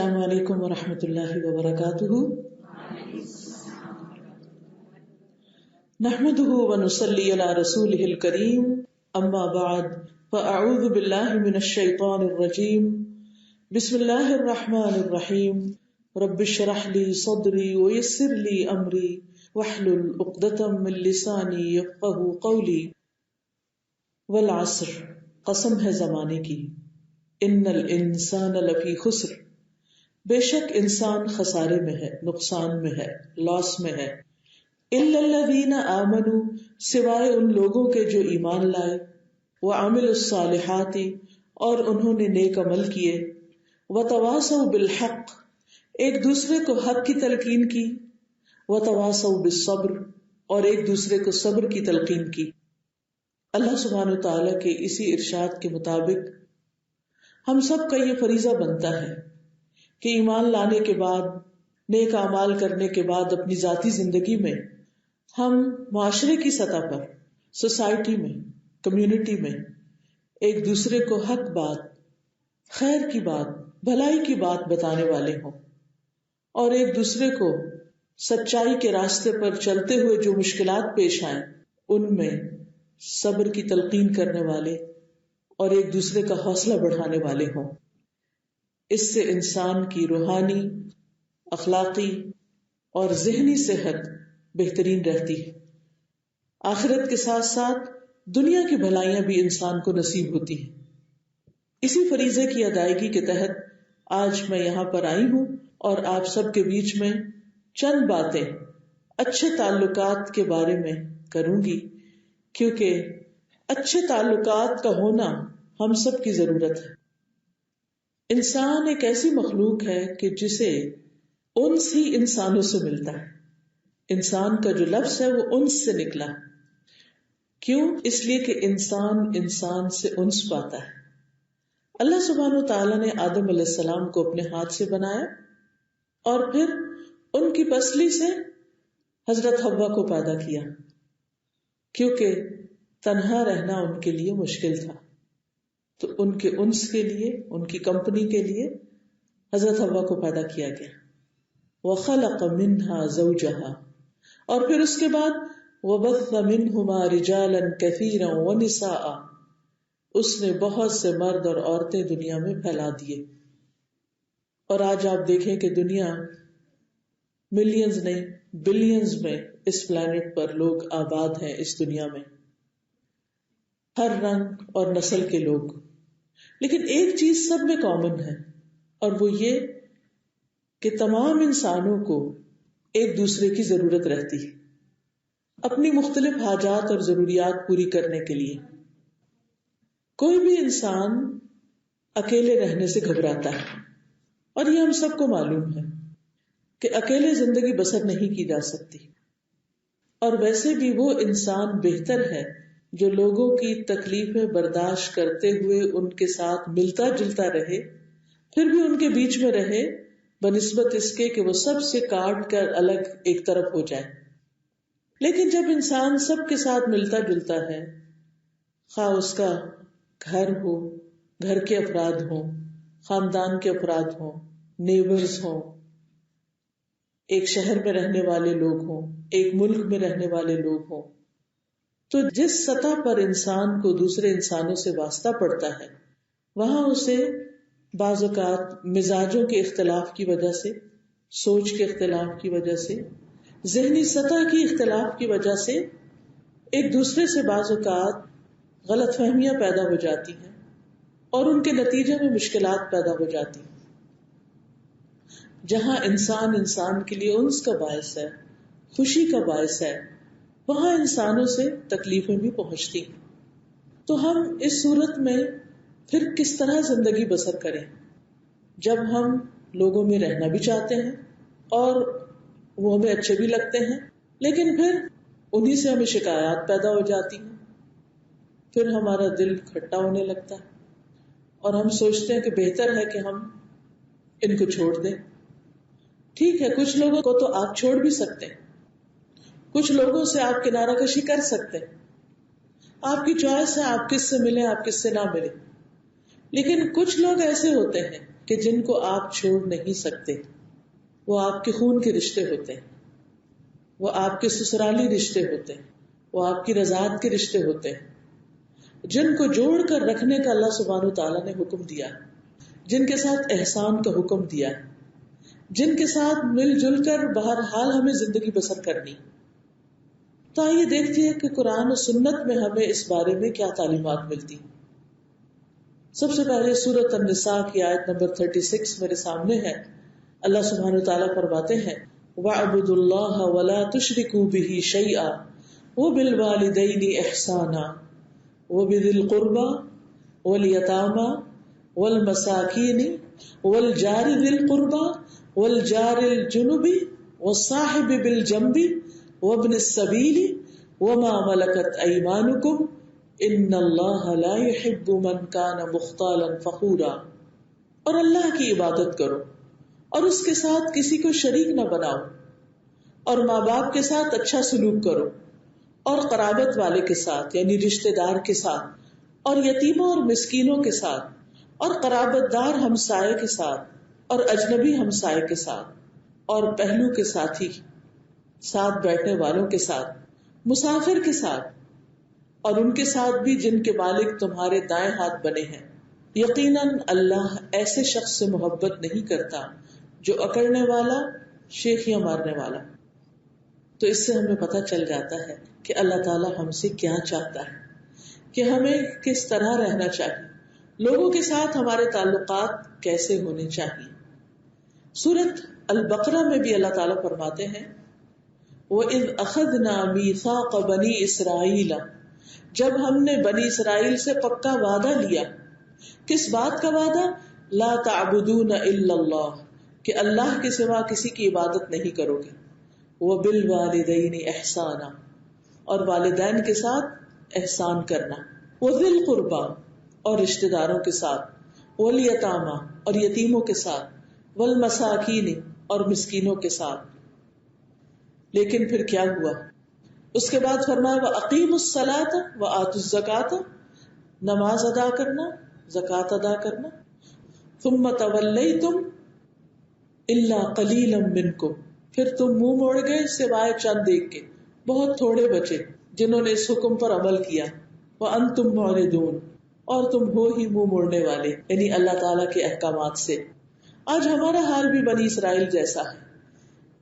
السلام علیکم ورحمۃ اللہ وبرکاتہ۔ نحمده ونصلی علی رسوله الکریم، اما بعد فاعوذ باللہ من الشیطان الرجیم، بسم اللہ الرحمن الرحیم، رب اشرح لی صدری ویسر لی امری واحلل عقدۃ من لسانی یفقہوا قولی۔ والعصر، قسم ہے زمانے کی، ان الانسان لفی خسر، بے شک انسان خسارے میں ہے، نقصان میں ہے، لاس میں ہے۔ الا الذین آمنوا، سوائے ان لوگوں کے جو ایمان لائے، وعملوا الصالحات، اور انہوں نے نیک عمل کیے، وتواصوا بالحق، ایک دوسرے کو حق کی تلقین کی، وتواصوا بالصبر، اور ایک دوسرے کو صبر کی تلقین کی۔ اللہ سبحانہ وتعالیٰ کے اسی ارشاد کے مطابق ہم سب کا یہ فریضہ بنتا ہے کہ ایمان لانے کے بعد، نیک اعمال کرنے کے بعد اپنی ذاتی زندگی میں ہم معاشرے کی سطح پر، سوسائٹی میں، کمیونٹی میں ایک دوسرے کو حق بات، خیر کی بات، بھلائی کی بات بتانے والے ہوں، اور ایک دوسرے کو سچائی کے راستے پر چلتے ہوئے جو مشکلات پیش آئیں ان میں صبر کی تلقین کرنے والے اور ایک دوسرے کا حوصلہ بڑھانے والے ہوں۔ اس سے انسان کی روحانی، اخلاقی اور ذہنی صحت بہترین رہتی ہے۔ آخرت کے ساتھ ساتھ دنیا کی بھلائیاں بھی انسان کو نصیب ہوتی ہیں۔ اسی فریضے کی ادائیگی کے تحت آج میں یہاں پر آئی ہوں اور آپ سب کے بیچ میں چند باتیں اچھے تعلقات کے بارے میں کروں گی، کیونکہ اچھے تعلقات کا ہونا ہم سب کی ضرورت ہے۔ انسان ایک ایسی مخلوق ہے کہ جسے انس ہی انسانوں سے ملتا ہے۔ انسان کا جو لفظ ہے وہ انس سے نکلا ہے۔ کیوں؟ اس لیے کہ انسان سے انس پاتا ہے۔ اللہ سبحانہ وتعالیٰ نے آدم علیہ السلام کو اپنے ہاتھ سے بنایا اور پھر ان کی پسلی سے حضرت حوا کو پیدا کیا، کیونکہ تنہا رہنا ان کے لیے مشکل تھا، تو ان کے انس کے لیے، ان کی کمپنی کے لیے حضرت حوا کو پیدا کیا گیا۔ وَخَلَقَ مِنْهَا زَوْجَهَا، اور پھر اس کے بعد وَبَثَّ مِنْهُمَا رِجَالًا كَثِيرًا وَنِسَاءً، اس نے بہت سے مرد اور عورتیں دنیا میں پھیلا دیے۔ اور آج آپ دیکھیں کہ دنیا ملینز نہیں بلینز میں اس پلانٹ پر لوگ آباد ہیں، اس دنیا میں ہر رنگ اور نسل کے لوگ، لیکن ایک چیز سب میں کامن ہے، اور وہ یہ کہ تمام انسانوں کو ایک دوسرے کی ضرورت رہتی ہے اپنی مختلف حاجات اور ضروریات پوری کرنے کے لیے۔ کوئی بھی انسان اکیلے رہنے سے گھبراتا ہے، اور یہ ہم سب کو معلوم ہے کہ اکیلے زندگی بسر نہیں کی جا سکتی، اور ویسے بھی وہ انسان بہتر ہے جو لوگوں کی تکلیفیں برداشت کرتے ہوئے ان کے ساتھ ملتا جلتا رہے، پھر بھی ان کے بیچ میں رہے، بنسبت اس کے کہ وہ سب سے کاٹ کر الگ ایک طرف ہو جائے۔ لیکن جب انسان سب کے ساتھ ملتا جلتا ہے، خواہ اس کا گھر ہو، گھر کے افراد ہوں، خاندان کے افراد ہوں، نیبرز ہوں، ایک شہر میں رہنے والے لوگ ہوں، ایک ملک میں رہنے والے لوگ ہوں، تو جس سطح پر انسان کو دوسرے انسانوں سے واسطہ پڑتا ہے، وہاں اسے بعض اوقات مزاجوں کے اختلاف کی وجہ سے، سوچ کے اختلاف کی وجہ سے، ذہنی سطح کی اختلاف کی وجہ سے ایک دوسرے سے بعض اوقات غلط فہمیاں پیدا ہو جاتی ہیں، اور ان کے نتیجے میں مشکلات پیدا ہو جاتی ہیں۔ جہاں انسان کے لیے انس کا باعث ہے، خوشی کا باعث ہے، وہاں انسانوں سے تکلیفیں بھی پہنچتی ہیں۔ تو ہم اس صورت میں پھر کس طرح زندگی بسر کریں جب ہم لوگوں میں رہنا بھی چاہتے ہیں اور وہ ہمیں اچھے بھی لگتے ہیں، لیکن پھر انہی سے ہمیں شکایات پیدا ہو جاتی ہیں، پھر ہمارا دل کھٹا ہونے لگتا ہے اور ہم سوچتے ہیں کہ بہتر ہے کہ ہم ان کو چھوڑ دیں۔ ٹھیک ہے، کچھ لوگوں کو تو آپ چھوڑ بھی سکتے ہیں، کچھ لوگوں سے آپ کنارہ کشی کر سکتے ہیں، آپ کی چوائس ہے آپ کس سے ملیں، آپ کس سے نہ ملیں، لیکن کچھ لوگ ایسے ہوتے ہیں کہ جن کو آپ چھوڑ نہیں سکتے، وہ آپ کے خون کے رشتے ہوتے ہیں، وہ آپ کے سسرالی رشتے ہوتے ہیں، وہ آپ کی رضاعت کے رشتے ہوتے ہیں، جن کو جوڑ کر رکھنے کا اللہ سبحانہ وتعالیٰ نے حکم دیا، جن کے ساتھ احسان کا حکم دیا، جن کے ساتھ مل جل کر بہرحال ہمیں زندگی بسر کرنی۔ تو آئیے دیکھتے ہیں کہ قرآن و سنت میں ہمیں اس بارے میں کیا تعلیمات ملتی۔ سب سے پہلے سورۃ النساء کی آیت نمبر 36 میرے سامنے ہے۔ اللہ سبحانہ وتعالیٰ فرماتے ہیں وَاعْبُدُوا اللَّهَ وَلَا تُشْرِكُوا بِهِ شَيْئًا وَبِالْوَالِدَيْنِ إِحْسَانًا وَبِذِي الْقُرْبَى وَالْيَتَامَى وَالْمَسَاكِينِ وَالْجَارِ ذِي الْقُرْبَى وَالْجَارِ الْجُنُبِ وَالصَّاحِبِ بِالْجَنبِ وَابْنِ السَّبِيلِ وَمَا مَلَكَتْ أَيْمَانُكُمْ ان اللہ لا يحب من کان مختالا فخورا۔ اور اللہ کی عبادت کرو اور اس کے ساتھ کسی کو شریک نہ بناؤ، اور ماں باپ کے ساتھ اچھا سلوک کرو، اور قرابت والے کے ساتھ یعنی رشتہ دار کے ساتھ، اور یتیموں اور مسکینوں کے ساتھ، اور قرابت دار ہمسائے کے ساتھ، اور اجنبی ہمسائے کے ساتھ، اور پہلو کے ساتھی، ساتھ بیٹھنے والوں کے ساتھ، مسافر کے ساتھ، اور ان کے ساتھ بھی جن کے مالک تمہارے دائیں ہاتھ بنے ہیں۔ یقیناً اللہ ایسے شخص سے محبت نہیں کرتا جو اکڑنے والا، شیخیاں مارنے والا۔ تو اس سے ہمیں پتہ چل جاتا ہے کہ اللہ تعالیٰ ہم سے کیا چاہتا ہے، کہ ہمیں کس طرح رہنا چاہیے، لوگوں کے ساتھ ہمارے تعلقات کیسے ہونے چاہیے۔ سورۃ البقرہ میں بھی اللہ تعالیٰ فرماتے ہیں وَإِذْ أَخَذْنَا مِيثَاقَ بَنِي إِسْرَائِيلَ، جب ہم نے بنی اسرائیل سے پکا وعدہ لیا۔ کس بات کا وعدہ؟ لا تعبدون الا اللہ، کہ اللہ کے سوا کسی کی عبادت نہیں کرو گے، وبالوالدین احسانا، اور والدین کے ساتھ احسان کرنا، وذی القربى، اور رشتہ داروں کے ساتھ، والیتامی، اور یتیموں کے ساتھ، والمساکین، اور مسکینوں کے ساتھ۔ لیکن پھر کیا ہوا؟ اس کے بعد فرمایا وَأَقِيمُوا الصَّلَاةَ وَآتُوا الزَّكَاةَ، نماز ادا کرنا، زکوٰۃ ادا کرنا۔ ثُمَّ تَوَلَّيْتُمْ إِلَّا قَلِيلًا مِّنْكُمْ، پھر تم منہ موڑ گئے سوائے چند ایک کے، بہت تھوڑے بچے جنہوں نے اس حکم پر عمل کیا۔ وَأَنْتُمْ مُعْرِضُونَ، اور تم ہو ہی منہ موڑنے والے، یعنی اللہ تعالیٰ کے احکامات سے۔ آج ہمارا حال بھی بنی اسرائیل جیسا ہے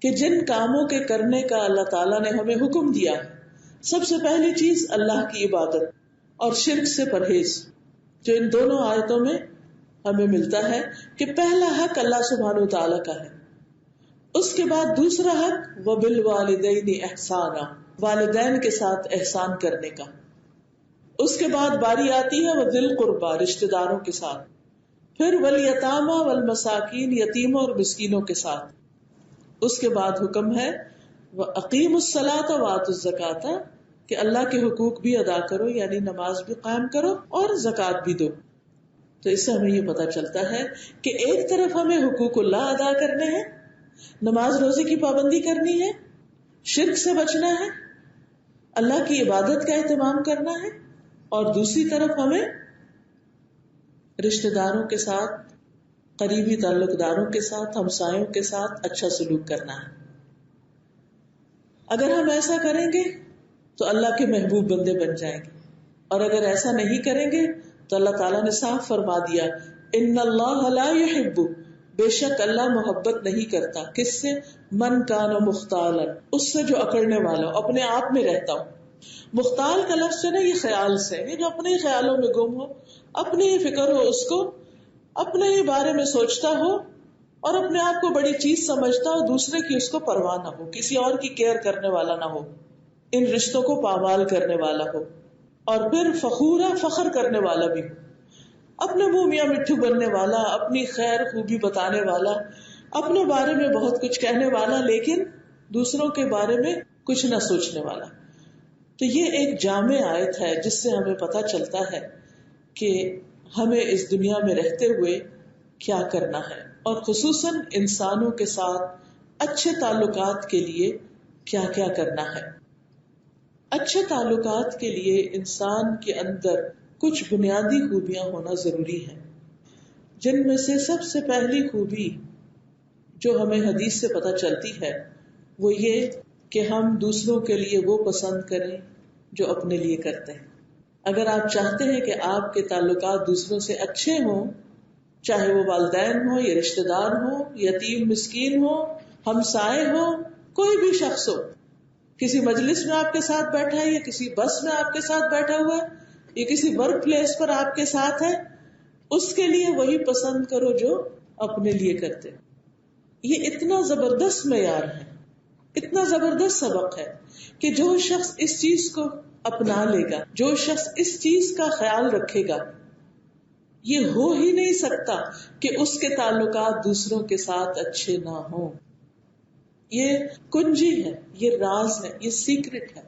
کہ جن کاموں کے کرنے کا اللہ تعالیٰ نے ہمیں حکم دیا ہے، سب سے پہلی چیز اللہ کی عبادت اور شرک سے پرہیز، جو ان دونوں آیتوں میں ہمیں ملتا ہے کہ پہلا حق اللہ سبحانہ وتعالیٰ کا ہے، اس کے بعد دوسرا حق وبالوالدین احسانا، والدین کے ساتھ احسان کرنے کا، اس کے بعد باری آتی ہے وذی القربی، رشتہ داروں کے ساتھ، پھر والیتامی والمساکین، یتیموں اور مسکینوں کے ساتھ، اس کے بعد حکم ہے وَأَقِيمُوا الصَّلَاةَ وَآتُوا الزَّكَاةَ، کہ اللہ کے حقوق بھی ادا کرو، یعنی نماز بھی قائم کرو اور زکوٰۃ بھی دو۔ تو اس سے ہمیں یہ پتہ چلتا ہے کہ ایک طرف ہمیں حقوق اللہ ادا کرنے ہیں، نماز روزے کی پابندی کرنی ہے، شرک سے بچنا ہے، اللہ کی عبادت کا اہتمام کرنا ہے، اور دوسری طرف ہمیں رشتہ داروں کے ساتھ، قریبی تعلق داروں کے ساتھ، ہمسایوں کے ساتھ اچھا سلوک کرنا ہے۔ اگر ہم ایسا کریں گے تو اللہ کے محبوب بندے بن جائیں گے، اور اگر ایسا نہیں کریں گے تو اللہ تعالیٰ نے صاف فرما دیا ان اللہ لا يحب، بے شک اللہ محبت نہیں کرتا، کس سے؟ من کان مختالا، اس سے جو اکڑنے والا ہو، اپنے آپ میں رہتا ہو۔ مختال کا لفظ ہے نا، یہ خیال سے، یہ جو اپنے ہی خیالوں میں گم ہو، اپنی ہی فکر ہو، اس کو اپنے ہی بارے میں سوچتا ہو اور اپنے آپ کو بڑی چیز سمجھتا ہو، دوسرے کی اس کو پرواہ نہ ہو، کسی اور کی کیئر کرنے والا نہ ہو، ان رشتوں کو پامال کرنے والا ہو، اور پھر فخورا، فخر کرنے والا بھی ہو، اپنے منہ میاں مٹھو بننے والا، اپنی خیر خوبی بتانے والا، اپنے بارے میں بہت کچھ کہنے والا، لیکن دوسروں کے بارے میں کچھ نہ سوچنے والا۔ تو یہ ایک جامع آیت ہے جس سے ہمیں پتہ چلتا ہے کہ ہمیں اس دنیا میں رہتے ہوئے کیا کرنا ہے، اور خصوصاً انسانوں کے ساتھ اچھے تعلقات کے لیے کیا کیا کرنا ہے۔ اچھے تعلقات کے لیے انسان کے اندر کچھ بنیادی خوبیاں ہونا ضروری ہے۔ جن میں سے سب سے پہلی خوبی جو ہمیں حدیث سے پتہ چلتی ہے وہ یہ کہ ہم دوسروں کے لیے وہ پسند کریں جو اپنے لیے کرتے ہیں. اگر آپ چاہتے ہیں کہ آپ کے تعلقات دوسروں سے اچھے ہوں، چاہے وہ والدین ہوں یا رشتہ دار ہوں، یتیم مسکین ہو، ہمسائے ہو، کوئی بھی شخص ہو، کسی مجلس میں آپ کے ساتھ بیٹھا ہے یا کسی بس میں آپ کے ساتھ بیٹھا ہوا ہے یا کسی ورک پلیس پر آپ کے ساتھ ہے، اس کے لیے وہی پسند کرو جو اپنے لیے کرتے. یہ اتنا زبردست معیار ہے، اتنا زبردست سبق ہے کہ جو شخص اس چیز کو اپنا لے گا، جو شخص اس چیز کا خیال رکھے گا، یہ ہو ہی نہیں سکتا کہ اس کے تعلقات دوسروں کے ساتھ اچھے نہ ہوں. یہ کنجی ہے، یہ راز ہے، یہ سیکرٹ ہے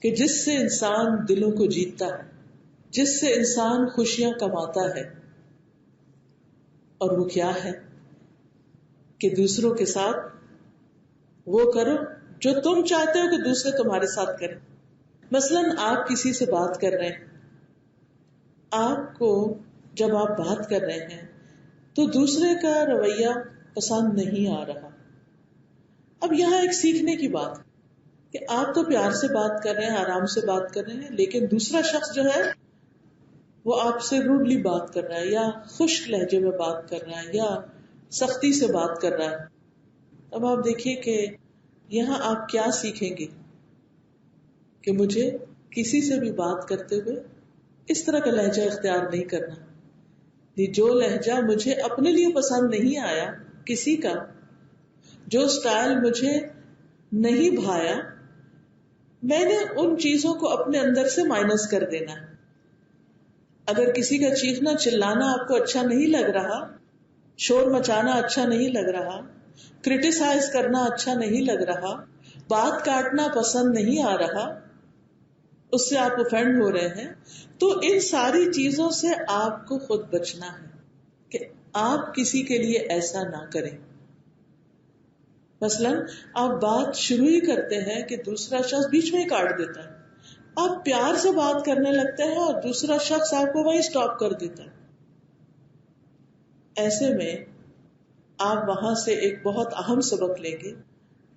کہ جس سے انسان دلوں کو جیتتا ہے، جس سے انسان خوشیاں کماتا ہے. اور وہ کیا ہے کہ دوسروں کے ساتھ وہ کرو جو تم چاہتے ہو کہ دوسرے تمہارے ساتھ کریں. مثلاً آپ کسی سے بات کر رہے ہیں، آپ کو جب آپ بات کر رہے ہیں تو دوسرے کا رویہ پسند نہیں آ رہا. اب یہاں ایک سیکھنے کی بات کہ آپ تو پیار سے بات کر رہے ہیں، آرام سے بات کر رہے ہیں، لیکن دوسرا شخص جو ہے وہ آپ سے روڈلی بات کر رہا ہے یا خشک لہجے میں بات کر رہا ہے یا سختی سے بات کر رہا ہے. اب آپ دیکھیے کہ یہاں آپ کیا سیکھیں گے کہ مجھے کسی سے بھی بات کرتے ہوئے اس طرح کا لہجہ اختیار نہیں کرنا. جو لہجہ مجھے اپنے لیے پسند نہیں آیا کسی کا، جو سٹائل مجھے نہیں بھایا، میں نے ان چیزوں کو اپنے اندر سے مائنس کر دینا. اگر کسی کا چیخنا چلانا آپ کو اچھا نہیں لگ رہا، شور مچانا اچھا نہیں لگ رہا، کرٹیسائز کرنا اچھا نہیں لگ رہا، بات کاٹنا پسند نہیں آ رہا، اس سے آپ افینڈ ہو رہے ہیں، تو ان ساری چیزوں سے آپ کو خود بچنا ہے کہ آپ کسی کے لیے ایسا نہ کریں. مثلاً آپ بات شروع ہی کرتے ہیں کہ دوسرا شخص بیچ میں ہی کاٹ دیتا ہے، آپ پیار سے بات کرنے لگتے ہیں اور دوسرا شخص آپ کو وہیں سٹاپ کر دیتا ہے. ایسے میں آپ وہاں سے ایک بہت اہم سبق لیں گے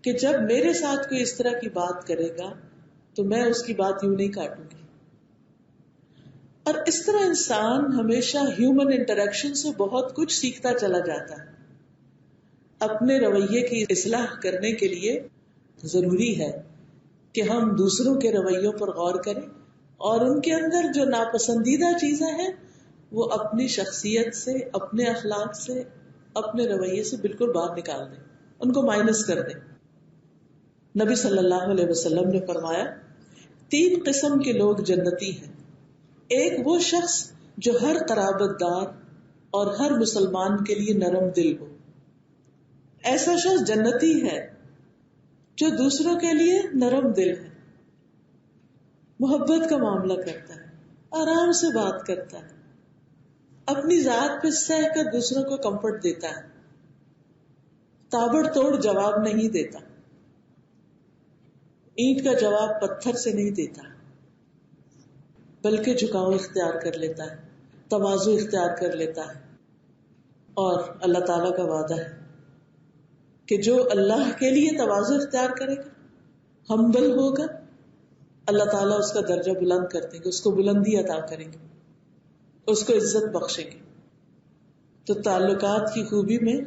کہ جب میرے ساتھ کوئی اس طرح کی بات کرے گا تو میں اس کی بات یوں نہیں کاٹوں گی. اور اس طرح انسان ہمیشہ ہیومن انٹریکشن سے بہت کچھ سیکھتا چلا جاتا ہے. اپنے رویے کی اصلاح کرنے کے لیے ضروری ہے کہ ہم دوسروں کے رویوں پر غور کریں اور ان کے اندر جو ناپسندیدہ چیزیں ہیں وہ اپنی شخصیت سے، اپنے اخلاق سے، اپنے رویے سے بالکل باہر نکال دیں، ان کو مائنس کر دیں. نبی صلی اللہ علیہ وسلم نے فرمایا 3 قسم کے لوگ جنتی ہیں. ایک وہ شخص جو ہر قرابت دار اور ہر مسلمان کے لیے نرم دل ہو. ایسا شخص جنتی ہے جو دوسروں کے لیے نرم دل ہے، محبت کا معاملہ کرتا ہے، آرام سے بات کرتا ہے، اپنی ذات پہ سہ کر دوسروں کو کمفرٹ دیتا ہے، تابڑ توڑ جواب نہیں دیتا، اینٹ کا جواب پتھر سے نہیں دیتا، بلکہ جھکاؤ اختیار کر لیتا ہے، تواضع اختیار کر لیتا ہے. اور اللہ تعالیٰ کا وعدہ ہے کہ جو اللہ کے لیے تواضع اختیار کرے گا، ہمبل ہوگا، اللہ تعالیٰ اس کا درجہ بلند کر دیں گے، اس کو بلندی عطا کریں گے، اس کو عزت بخشیں گے. تو تعلقات کی خوبی میں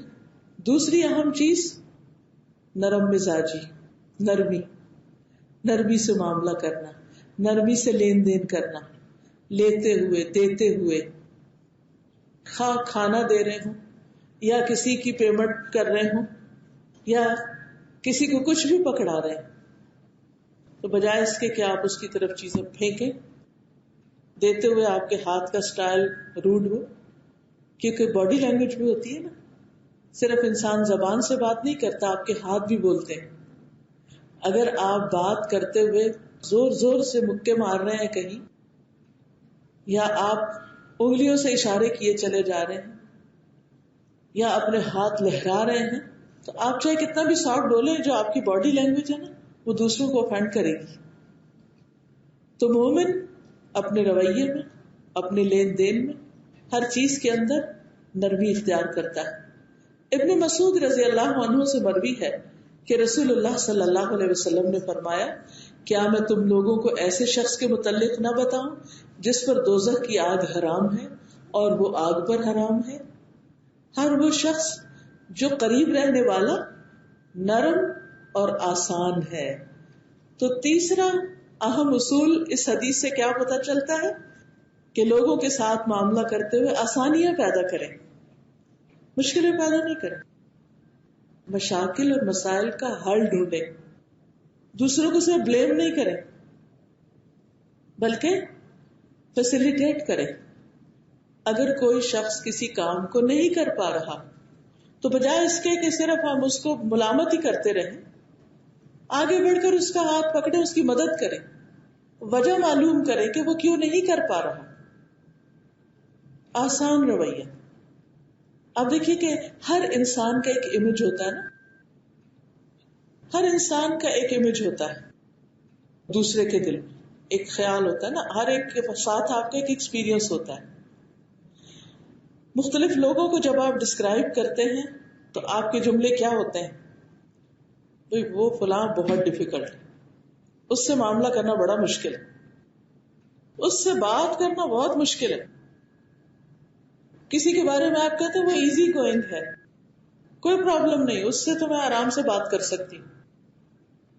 دوسری اہم چیز نرم مزاجی، نرمی سے معاملہ کرنا، نرمی سے لین دین کرنا، لیتے ہوئے دیتے ہوئے، خواہ کھانا دے رہے ہوں یا کسی کی پیمنٹ کر رہے ہوں یا کسی کو کچھ بھی پکڑا رہے ہیں، تو بجائے اس کے کہ آپ اس کی طرف چیزیں پھینکیں، دیتے ہوئے آپ کے ہاتھ کا سٹائل روڈ ہو، کیونکہ باڈی لینگویج بھی ہوتی ہے نا، صرف انسان زبان سے بات نہیں کرتا، آپ کے ہاتھ بھی بولتے ہیں. اگر آپ بات کرتے ہوئے زور زور سے مکے مار رہے ہیں کہیں، یا آپ انگلیوں سے اشارے کیے چلے جا رہے ہیں یا اپنے ہاتھ لہرا رہے ہیں، تو آپ چاہے کتنا بھی سافٹ بولیں، جو آپ کی باڈی لینگویج ہے نا وہ دوسروں کو افینڈ کرے گی. تو مومن اپنے رویے میں، اپنے لین دین میں، ہر چیز کے اندر نرمی اختیار کرتا ہے۔ ابن مسعود رضی اللہ عنہ سے مروی ہے کہ رسول اللہ صلی اللہ علیہ وسلم نے فرمایا، کیا میں تم لوگوں کو ایسے شخص کے متعلق نہ بتاؤں جس پر دوزخ کی آگ حرام ہے اور وہ آگ پر حرام ہے؟ ہر وہ شخص جو قریب رہنے والا، نرم اور آسان ہے۔ تو تیسرا اہم اصول اس حدیث سے کیا پتہ چلتا ہے کہ لوگوں کے ساتھ معاملہ کرتے ہوئے آسانیاں پیدا کریں، مشکلیں پیدا نہیں کریں، مشاکل اور مسائل کا حل ڈھونڈیں، دوسروں کو صرف بلیم نہیں کریں بلکہ فیسیلیٹیٹ کریں۔ اگر کوئی شخص کسی کام کو نہیں کر پا رہا تو بجائے اس کے کہ صرف ہم اس کو ملامت ہی کرتے رہیں، آگے بڑھ کر اس کا ہاتھ پکڑے، اس کی مدد کریں، وجہ معلوم کریں کہ وہ کیوں نہیں کر پا رہا۔ آسان رویہ۔ اب دیکھیے کہ ہر انسان کا ایک امیج ہوتا ہے نا، ہر انسان کا ایک امیج ہوتا ہے دوسرے کے دل میں، ایک خیال ہوتا ہے نا، ہر ایک کے ساتھ آپ کا ایک ایکسپیرینس ہوتا ہے۔ مختلف لوگوں کو جب آپ ڈسکرائب کرتے ہیں تو آپ کے جملے کیا ہوتے ہیں؟ بھئی وہ فلاں بہت ڈیفیکلٹ ہے، اس سے معاملہ کرنا بڑا مشکل ہے، اس سے بات کرنا بہت مشکل ہے۔ کسی کے بارے میں آپ کہتے ہیں وہ ایزی گوئنگ ہے، کوئی پرابلم نہیں، اس سے تو میں آرام سے بات کر سکتی ہوں۔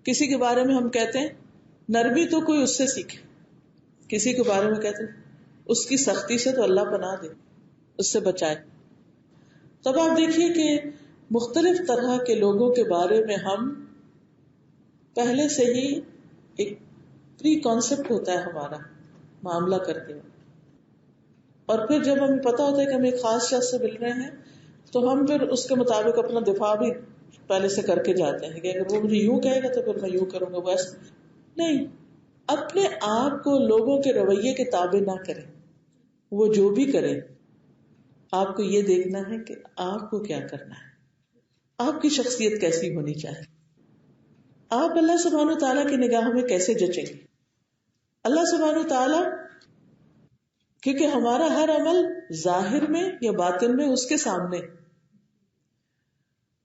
کسی کے بارے میں ہم کہتے ہیں نرمی تو کوئی اس سے سیکھے، کسی کے بارے میں کہتے ہیں اس کی سختی سے تو اللہ پناہ دے، اس سے بچائے۔ تب آپ دیکھیے کہ مختلف طرح کے لوگوں کے بارے میں ہم پہلے سے ہی ایک پری کانسیپٹ ہوتا ہے ہمارا معاملہ کرتے ہیں، اور پھر جب ہمیں پتا ہوتا ہے کہ ہم ایک خاص شخص سے مل رہے ہیں تو ہم پھر اس کے مطابق اپنا دفاع بھی پہلے سے کر کے جاتے ہیں کہ اگر وہ مجھے یوں کہے گا تو پھر میں یوں کروں گا، بس نہیں۔ اپنے آپ کو لوگوں کے رویے کے تابع نہ کریں، وہ جو بھی کریں آپ کو یہ دیکھنا ہے کہ آپ کو کیا کرنا ہے، آپ کی شخصیت کیسی ہونی چاہیے، آپ اللہ سبحانہ و تعالیٰ کی نگاہ میں کیسے جچیں گے۔ اللہ سبحانہ و تعالیٰ، کیونکہ ہمارا ہر عمل ظاہر میں یا باطن میں اس کے سامنے،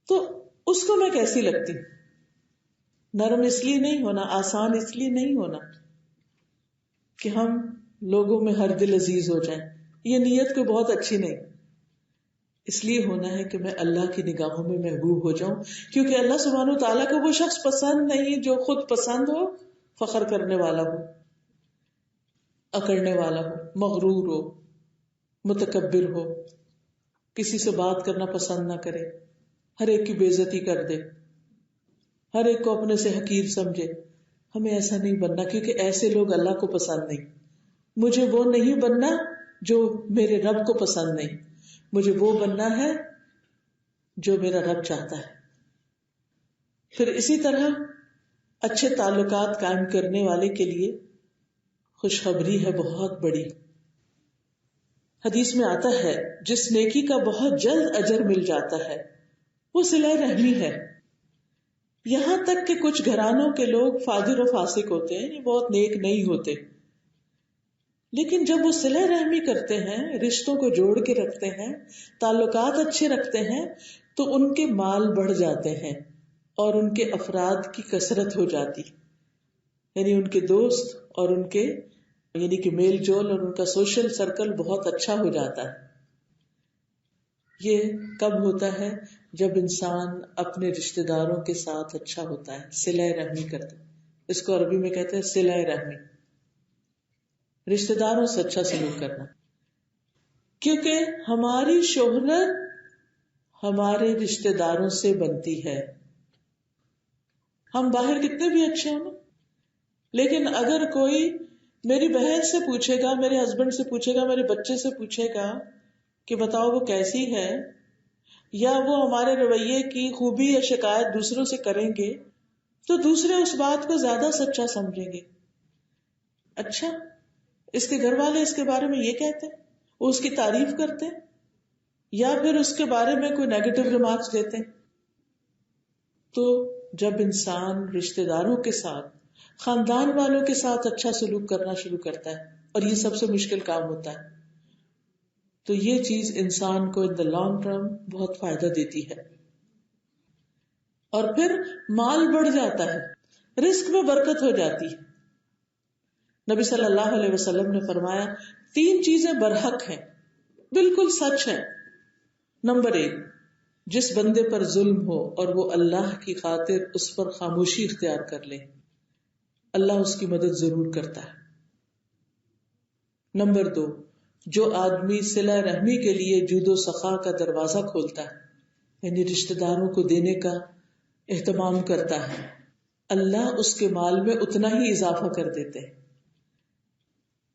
تو اس کو میں کیسی لگتی ہوں؟ نرم اس لیے نہیں ہونا، آسان اس لیے نہیں ہونا کہ ہم لوگوں میں ہر دل عزیز ہو جائیں، یہ نیت کوئی بہت اچھی نہیں، اس لیے ہونا ہے کہ میں اللہ کی نگاہوں میں محبوب ہو جاؤں، کیونکہ اللہ سبحانہ و تعالیٰ کو وہ شخص پسند نہیں جو خود پسند ہو، فخر کرنے والا ہو، اکڑنے والا ہو، مغرور ہو، متکبر ہو، کسی سے بات کرنا پسند نہ کرے، ہر ایک کی بے عزتی کر دے، ہر ایک کو اپنے سے حقیر سمجھے۔ ہمیں ایسا نہیں بننا، کیونکہ ایسے لوگ اللہ کو پسند نہیں۔ مجھے وہ نہیں بننا جو میرے رب کو پسند نہیں، مجھے وہ بننا ہے جو میرا رب چاہتا ہے۔ پھر اسی طرح اچھے تعلقات قائم کرنے والے کے لیے خوشخبری ہے بہت بڑی۔ حدیث میں آتا ہے جس نیکی کا بہت جلد اجر مل جاتا ہے وہ صلہ رحمی ہے۔ یہاں تک کہ کچھ گھرانوں کے لوگ فاجر و فاسق ہوتے ہیں، یہ بہت نیک نہیں ہوتے، لیکن جب وہ صلہ رحمی کرتے ہیں، رشتوں کو جوڑ کے رکھتے ہیں، تعلقات اچھے رکھتے ہیں، تو ان کے مال بڑھ جاتے ہیں اور ان کے افراد کی کثرت ہو جاتی، یعنی ان کے دوست اور ان کے یعنی کہ میل جول اور ان کا سوشل سرکل بہت اچھا ہو جاتا ہے۔ یہ کب ہوتا ہے؟ جب انسان اپنے رشتہ داروں کے ساتھ اچھا ہوتا ہے، صلہ رحمی کرتا ہے، اس کو عربی میں کہتے ہیں صلہ رحمی، رشتہ داروں سے اچھا سلوک کرنا، کیونکہ ہماری شہرت ہمارے رشتہ داروں سے بنتی ہے۔ ہم باہر کتنے بھی اچھے ہوں، لیکن اگر کوئی میری بہن سے پوچھے گا، میرے ہسبینڈ سے پوچھے گا، میرے بچے سے پوچھے گا کہ بتاؤ وہ کیسی ہے، یا وہ ہمارے رویے کی خوبی یا شکایت دوسروں سے کریں گے، تو دوسرے اس بات کو زیادہ سچا سمجھیں گے۔ اچھا، اس کے گھر والے اس کے بارے میں یہ کہتے ہیں، وہ اس کی تعریف کرتے ہیں، یا پھر اس کے بارے میں کوئی نیگیٹو ریمارکس دیتے ہیں۔ تو جب انسان رشتہ داروں کے ساتھ، خاندان والوں کے ساتھ اچھا سلوک کرنا شروع کرتا ہے، اور یہ سب سے مشکل کام ہوتا ہے، تو یہ چیز انسان کو ان دا لانگ ٹرم بہت فائدہ دیتی ہے. اور پھر مال بڑھ جاتا ہے، رزق میں برکت ہو جاتی ہے. نبی صلی اللہ علیہ وسلم نے فرمایا 3 چیزیں برحق ہیں، بالکل سچ ہے. نمبر 1، جس بندے پر ظلم ہو اور وہ اللہ کی خاطر اس پر خاموشی اختیار کر لے، اللہ اس کی مدد ضرور کرتا ہے. نمبر 2، جو آدمی صلہ رحمی کے لیے جود و سخا کا دروازہ کھولتا ہے، یعنی رشتہ داروں کو دینے کا اہتمام کرتا ہے، اللہ اس کے مال میں اتنا ہی اضافہ کر دیتے ہیں.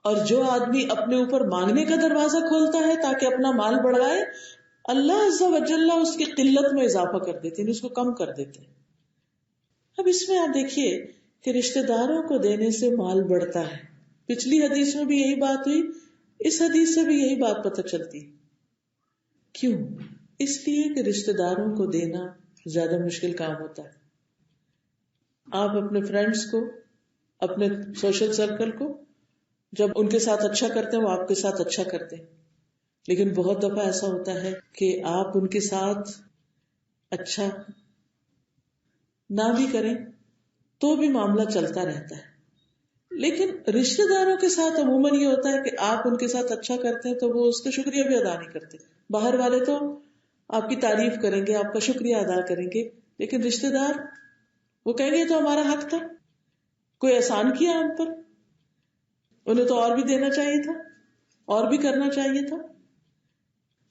اور جو آدمی اپنے اوپر مانگنے کا دروازہ کھولتا ہے تاکہ اپنا مال بڑھائے، اللہ عز و جل اس کی قلت میں اضافہ کر دیتے ہیں، اس کو کم کر دیتے ہیں. اب اس میں آپ دیکھیے کہ رشتہ داروں کو دینے سے مال بڑھتا ہے. پچھلی حدیث میں بھی یہی بات ہوئی، اس حدیث سے بھی یہی بات پتہ چلتی. کیوں؟ اس لیے کہ رشتہ داروں کو دینا زیادہ مشکل کام ہوتا ہے. آپ اپنے فرینڈز کو، اپنے سوشل سرکل کو جب ان کے ساتھ اچھا کرتے ہیں وہ آپ کے ساتھ اچھا کرتے ہیں، لیکن بہت دفعہ ایسا ہوتا ہے کہ آپ ان کے ساتھ اچھا نہ بھی کریں تو بھی معاملہ چلتا رہتا ہے. لیکن رشتہ داروں کے ساتھ عموماً یہ ہوتا ہے کہ آپ ان کے ساتھ اچھا کرتے ہیں تو وہ اس کا شکریہ بھی ادا نہیں کرتے. باہر والے تو آپ کی تعریف کریں گے، آپ کا شکریہ ادا کریں گے، لیکن رشتہ دار وہ کہیں گے تو ہمارا حق تھا، کوئی احسان کیا ہم پر، انہیں تو اور بھی دینا چاہیے تھا، اور بھی کرنا چاہیے تھا.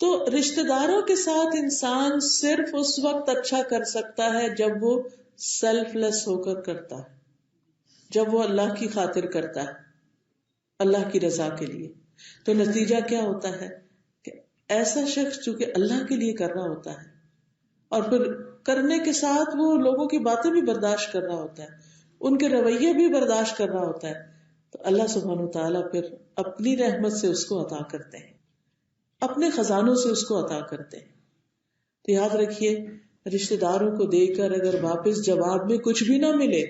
تو رشتہ داروں کے ساتھ انسان صرف اس وقت اچھا کر سکتا ہے جب وہ سیلف لیس ہو کر کرتا ہے، جب وہ اللہ کی خاطر کرتا ہے، اللہ کی رضا کے لیے. تو نتیجہ کیا ہوتا ہے کہ ایسا شخص چونکہ اللہ کے لیے کر رہا ہوتا ہے اور پھر کرنے کے ساتھ وہ لوگوں کی باتیں بھی برداشت کر رہا ہوتا ہے، ان کے رویے بھی برداشت کر رہا ہوتا ہے، تو اللہ سبحانہ وتعالیٰ پھر اپنی رحمت سے اس کو عطا کرتے ہیں، اپنے خزانوں سے اس کو عطا کرتے ہیں. تو یاد رکھیے رشتہ داروں کو دے کر اگر واپس جواب میں کچھ بھی نہ ملے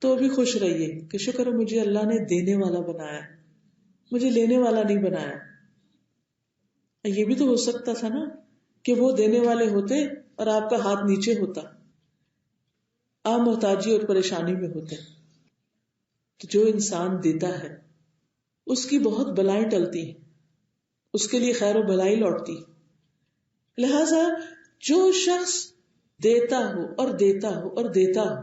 تو بھی خوش رہیے کہ شکر ہے مجھے اللہ نے دینے والا بنایا، مجھے لینے والا نہیں بنایا. یہ بھی تو ہو سکتا تھا نا کہ وہ دینے والے ہوتے اور آپ کا ہاتھ نیچے ہوتا، آپ محتاجی اور پریشانی میں ہوتے. تو جو انسان دیتا ہے اس کی بہت بلائیں ٹلتی ہیں، اس کے لیے خیر و بلائی لوٹتی. لہذا جو شخص دیتا ہو اور دیتا ہو اور دیتا ہو،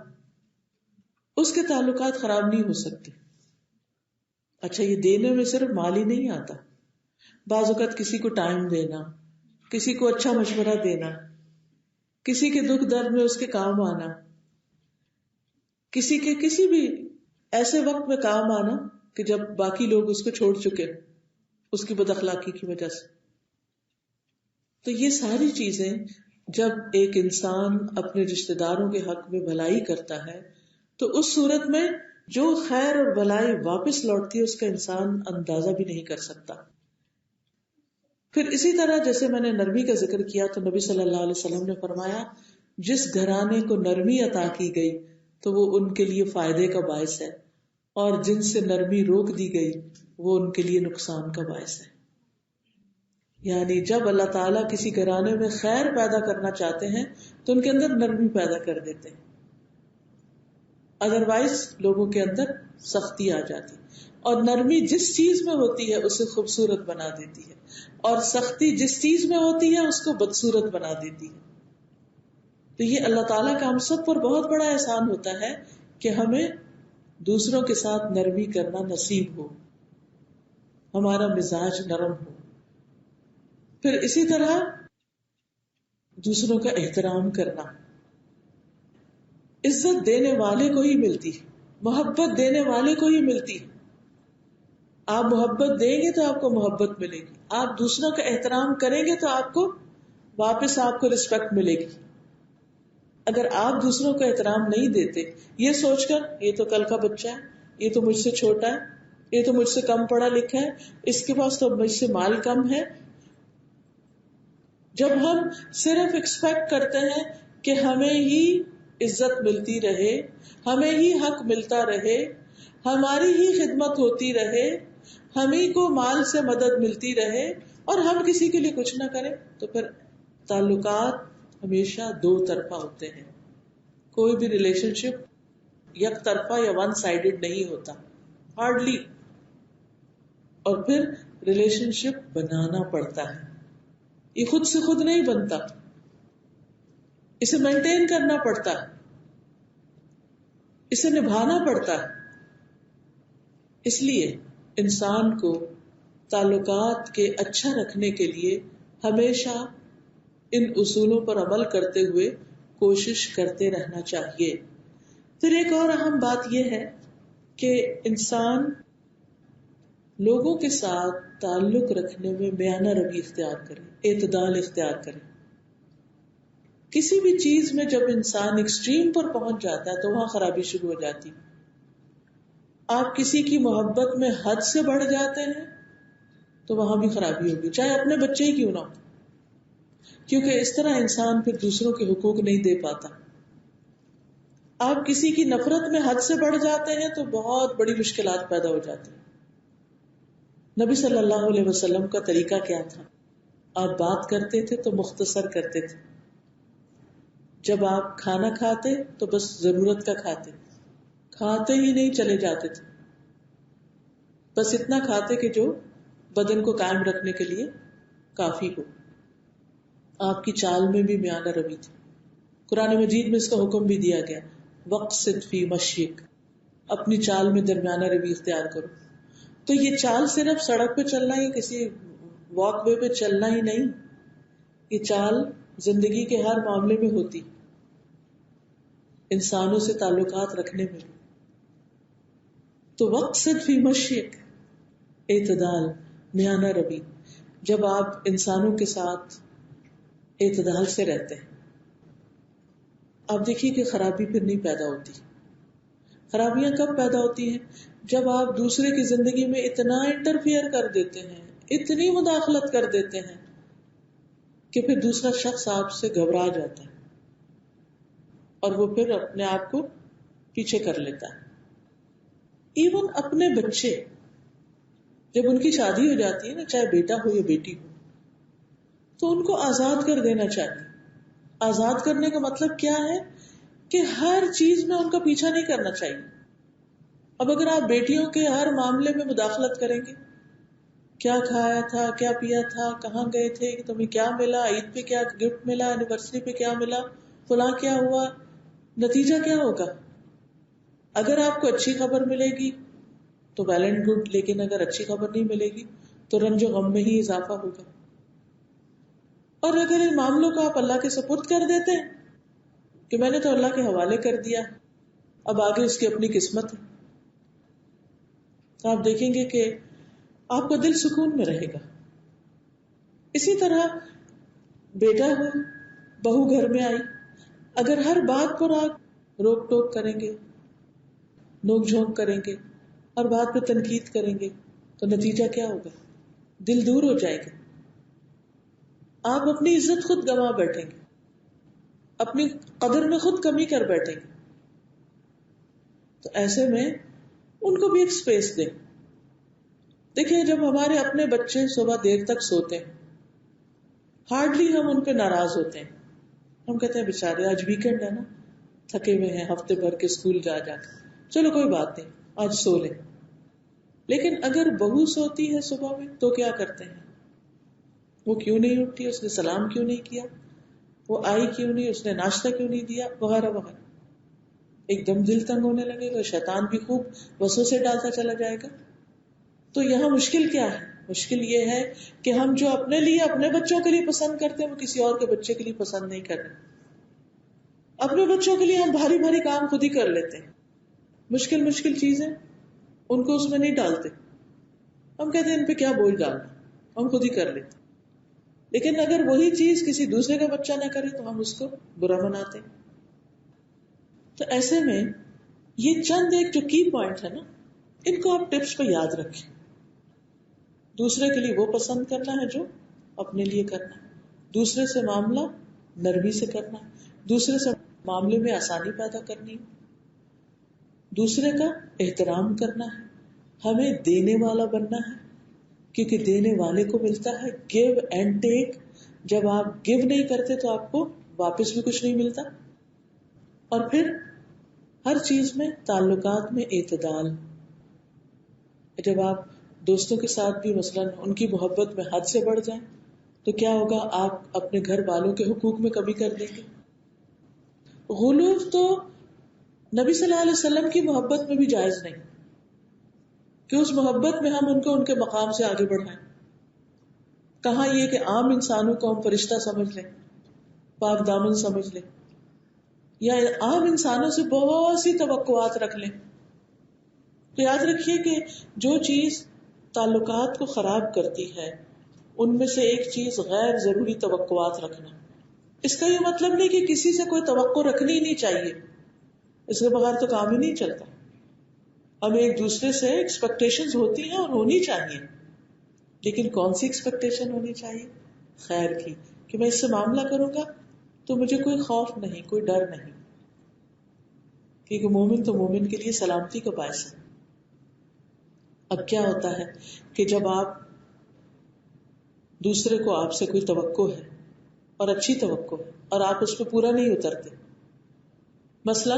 اس کے تعلقات خراب نہیں ہو سکتے. اچھا، یہ دینے میں صرف مال ہی نہیں آتا، بعض اوقات کسی کو ٹائم دینا، کسی کو اچھا مشورہ دینا، کسی کے دکھ درد میں اس کے کام آنا، کسی کے کسی بھی ایسے وقت میں کام آنا کہ جب باقی لوگ اس کو چھوڑ چکے اس کی بد اخلاقی کی وجہ سے. تو یہ ساری چیزیں جب ایک انسان اپنے رشتہ داروں کے حق میں بھلائی کرتا ہے تو اس صورت میں جو خیر اور بھلائی واپس لوٹتی ہے اس کا انسان اندازہ بھی نہیں کر سکتا. پھر اسی طرح جیسے میں نے نرمی کا ذکر کیا تو نبی صلی اللہ علیہ وسلم نے فرمایا جس گھرانے کو نرمی عطا کی گئی تو وہ ان کے لیے فائدے کا باعث ہے، اور جن سے نرمی روک دی گئی وہ ان کے لیے نقصان کا باعث ہے. یعنی جب اللہ تعالیٰ کسی گھرانے میں خیر پیدا کرنا چاہتے ہیں تو ان کے اندر نرمی پیدا کر دیتے ہیں، ادروائز لوگوں کے اندر سختی آ جاتی، اور نرمی جس چیز میں ہوتی ہے اسے خوبصورت بنا دیتی ہے، اور سختی جس چیز میں ہوتی ہے اس کو بدصورت بنا دیتی ہے. تو یہ اللہ تعالیٰ کا ہم سب پر بہت بڑا احسان ہوتا ہے کہ ہمیں دوسروں کے ساتھ نرمی کرنا نصیب ہو، ہمارا مزاج نرم ہو. پھر اسی طرح دوسروں کا احترام کرنا، عزت دینے والے کو ہی ملتی، محبت دینے والے کو ہی ملتی. آپ محبت دیں گے تو آپ کو محبت ملے گی، آپ دوسروں کا احترام کریں گے تو آپ کو واپس آپ کو رسپیکٹ ملے گی. اگر آپ دوسروں کا احترام نہیں دیتے یہ سوچ کر یہ تو کل کا بچہ ہے، یہ تو مجھ سے چھوٹا ہے، یہ تو مجھ سے کم پڑھا لکھا ہے، اس کے پاس تو مجھ سے مال کم ہے، جب ہم صرف ایکسپیکٹ کرتے ہیں کہ ہمیں ہی عزت ملتی رہے، ہمیں ہی حق ملتا رہے، ہماری ہی خدمت ہوتی رہے، ہمیں کو مال سے مدد ملتی رہے، اور ہم کسی کے لیے کچھ نہ کریں تو پھر تعلقات ہمیشہ دو طرفہ ہوتے ہیں. کوئی بھی ریلیشن شپ یک طرفہ یا ون سائیڈڈ نہیں ہوتا, ہارڈلی. اور پھر ریلیشن شپ بنانا پڑتا ہے, یہ خود سے خود نہیں بنتا, اسے مینٹین کرنا پڑتا ہے, اسے نبھانا پڑتا ہے. اس لیے انسان کو تعلقات کے اچھا رکھنے کے لیے ہمیشہ ان اصولوں پر عمل کرتے ہوئے کوشش کرتے رہنا چاہیے. پھر ایک اور اہم بات یہ ہے کہ انسان لوگوں کے ساتھ تعلق رکھنے میں میانہ روی اختیار کرے, اعتدال اختیار کرے. کسی بھی چیز میں جب انسان ایکسٹریم پر پہنچ جاتا ہے تو وہاں خرابی شروع ہو جاتی. آپ کسی کی محبت میں حد سے بڑھ جاتے ہیں تو وہاں بھی خرابی ہوگی, چاہے اپنے بچے ہی کیوں نہ ہو, کیونکہ اس طرح انسان پھر دوسروں کے حقوق نہیں دے پاتا. آپ کسی کی نفرت میں حد سے بڑھ جاتے ہیں تو بہت بڑی مشکلات پیدا ہو جاتی ہیں. نبی صلی اللہ علیہ وسلم کا طریقہ کیا تھا؟ آپ بات کرتے تھے تو مختصر کرتے تھے. جب آپ کھانا کھاتے تو بس ضرورت کا کھاتے, کھاتے ہی نہیں چلے جاتے تھے, بس اتنا کھاتے کہ جو بدن کو قائم رکھنے کے لیے کافی ہو. آپ کی چال میں بھی میانہ روی تھی. قرآن مجید میں اس کا حکم بھی دیا گیا, وقصد فی مشیک, اپنی چال میں درمیانہ روی اختیار کرو. تو یہ چال صرف سڑک پہ چلنا یا کسی واک وے پہ چلنا ہی نہیں, یہ چال زندگی کے ہر معاملے میں ہوتی, انسانوں سے تعلقات رکھنے میں. تو وقصد فی مشیک, اعتدال, میانہ روی. جب آپ انسانوں کے ساتھ اعتدال سے رہتے ہیں, آپ دیکھیے کہ خرابی پھر نہیں پیدا ہوتی. خرابیاں کب پیدا ہوتی ہیں؟ جب آپ دوسرے کی زندگی میں اتنا انٹرفیئر کر دیتے ہیں, اتنی مداخلت کر دیتے ہیں کہ پھر دوسرا شخص آپ سے گھبرا جاتا ہے اور وہ پھر اپنے آپ کو پیچھے کر لیتا ہے. ایون اپنے بچے جب ان کی شادی ہو جاتی ہے نا, چاہے بیٹا ہو یا بیٹی ہو, تو ان کو آزاد کر دینا چاہیے. آزاد کرنے کا مطلب کیا ہے کہ ہر چیز میں ان کا پیچھا نہیں کرنا چاہیے. اب اگر آپ بیٹیوں کے ہر معاملے میں مداخلت کریں گے, کیا کھایا تھا, کیا پیا تھا, کہاں گئے تھے, تمہیں کیا ملا, عید پہ کیا گفٹ ملا, اینیورسری پہ کیا ملا, فلاں کیا ہوا, نتیجہ کیا ہوگا؟ اگر آپ کو اچھی خبر ملے گی تو ویل اینڈ گڈ, لیکن اگر اچھی خبر نہیں ملے گی تو رنج و غم میں ہی اضافہ ہوگا. اور اگر ان معاملوں کو آپ اللہ کے سپرد کر دیتے ہیں کہ میں نے تو اللہ کے حوالے کر دیا, اب آگے اس کی اپنی قسمت ہے, تو آپ دیکھیں گے کہ آپ کا دل سکون میں رہے گا. اسی طرح بیٹا ہو, بہو گھر میں آئی, اگر ہر بات پر آپ روک ٹوک کریں گے, نوک جھونک کریں گے اور بات پہ تنقید کریں گے تو نتیجہ کیا ہوگا؟ دل دور ہو جائے گا. آپ اپنی عزت خود گنوا بیٹھیں گے, اپنی قدر میں خود کمی کر بیٹھیں گے. تو ایسے میں ان کو بھی ایک سپیس دیں. دیکھیں, جب ہمارے اپنے بچے صبح دیر تک سوتے ہیں, ہارڈلی ہم ان پہ ناراض ہوتے ہیں. ہم کہتے ہیں بیچارے آج ویکینڈ ہے نا, تھکے ہوئے ہیں ہفتے بھر کے اسکول جا کے, چلو کوئی بات نہیں آج سو لیں. لیکن اگر بہو سوتی ہے صبح میں تو کیا کرتے ہیں؟ وہ کیوں نہیں اٹھتی, اس نے سلام کیوں نہیں کیا, وہ آئی کیوں نہیں, اس نے ناشتہ کیوں نہیں دیا, وغیرہ وغیرہ. ایک دم دل تنگ ہونے لگے گا, شیطان بھی خوب وسوسے ڈالتا چلا جائے گا. تو یہاں مشکل کیا ہے؟ مشکل یہ ہے کہ ہم جو اپنے لیے اپنے بچوں کے لیے پسند کرتے ہیں وہ کسی اور کے بچے کے لیے پسند نہیں کر رہے. اپنے بچوں کے لیے ہم بھاری بھاری کام خود ہی کر لیتے ہیں, مشکل چیزیں ان کو اس میں نہیں ڈالتے. ہم کہتے ہیں ان پہ کیا بوجھ ڈالنا, ہم خود ہی کر لیتے. لیکن اگر وہی چیز کسی دوسرے کا بچہ نہ کرے تو ہم اس کو برا مناتے. تو ایسے میں یہ چند ایک جو کی پوائنٹ ہے نا, ان کو آپ ٹپس پہ یاد رکھیں. دوسرے کے لیے وہ پسند کرنا ہے جو اپنے لیے کرنا ہے, دوسرے سے معاملہ نرمی سے کرنا ہے, دوسرے سے معاملے میں آسانی پیدا کرنی ہے, دوسرے کا احترام کرنا ہے, ہمیں دینے والا بننا ہے, کیونکہ دینے والے کو ملتا ہے. Give and take. جب آپ گیو نہیں کرتے تو آپ کو واپس بھی کچھ نہیں ملتا. اور پھر ہر چیز میں تعلقات میں اعتدال. جب آپ دوستوں کے ساتھ بھی مثلاً ان کی محبت میں حد سے بڑھ جائیں تو کیا ہوگا؟ آپ اپنے گھر والوں کے حقوق میں کمی کر دیں گے. غلو تو نبی صلی اللہ علیہ وسلم کی محبت میں بھی جائز نہیں کہ اس محبت میں ہم ان کو ان کے مقام سے آگے بڑھائیں. کہاں یہ کہ عام انسانوں کو ہم فرشتہ سمجھ لیں، پاک دامن سمجھ لیں، یا عام انسانوں سے بہت سی توقعات رکھ لیں. تو یاد رکھیے کہ جو چیز تعلقات کو خراب کرتی ہے ان میں سے ایک چیز غیر ضروری توقعات رکھنا. اس کا یہ مطلب نہیں کہ کسی سے کوئی توقع رکھنی ہی نہیں چاہیے، اس کے بغیر تو کام ہی نہیں چلتا. ہمیں ایک دوسرے سے ایکسپیکٹیشنز ہوتی ہیں اور ہونی چاہیے، لیکن کون سی ایکسپیکٹیشن ہونی چاہیے؟ خیر کی، کہ میں اس سے معاملہ کروں گا تو مجھے کوئی خوف نہیں، کوئی ڈر نہیں، کیونکہ مومن تو مومن کے لیے سلامتی کا باعث ہے. اب کیا ہوتا ہے کہ جب آپ دوسرے کو آپ سے کوئی توقع ہے اور اچھی توقع ہے اور آپ اس پہ پورا نہیں اترتے، مثلا